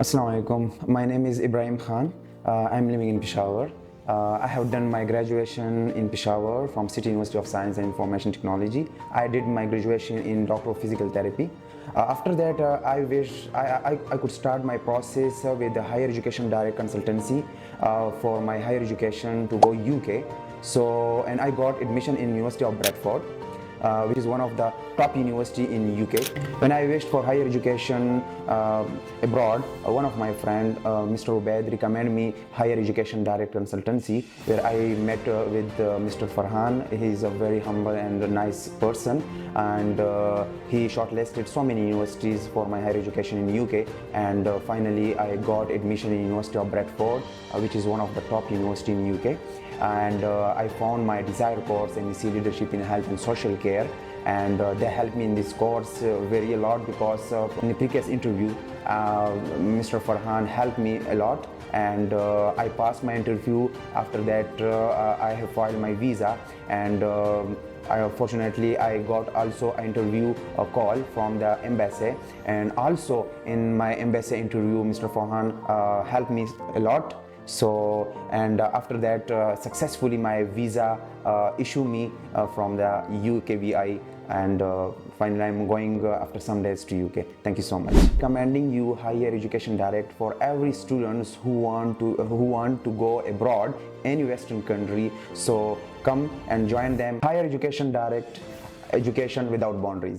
Assalamu alaikum. My name is Ibrahim Khan. I'm living in Peshawar. I have done my graduation in Peshawar from City University of Science and Information Technology. I did my graduation in Doctor of Physical Therapy. After that, I wish I could start my process with the Higher Education Direct Consultancy for my higher education to go UK. And I got admission in University of Bradford, which is one of the top university in UK. When I wished for higher education abroad, one of my friend, Mr. Ubaid, recommended me higher education direct consultancy, where I met with Mr. Farhan. He is a very humble and a nice person, and he shortlisted so many universities for my higher education in UK. And finally, I got admission in University of Bradford, which is one of the top university in UK. And I found my desired course, NEC Leadership in Health and Social Care, and they helped me in this course very a lot, because in the previous interview Mr. Farhan helped me a lot, and I passed my interview. After that I have filed my visa, and fortunately I got also an interview call from the embassy, and also in my embassy interview Mr. Farhan helped me a lot. After that, successfully my visa issue me from the UKVI, and finally I'm going after some days to UK. Thank you so much. Recommending you Higher Education Direct for every students who want to go abroad, any Western country. So come and join them. Higher Education Direct, education without boundaries.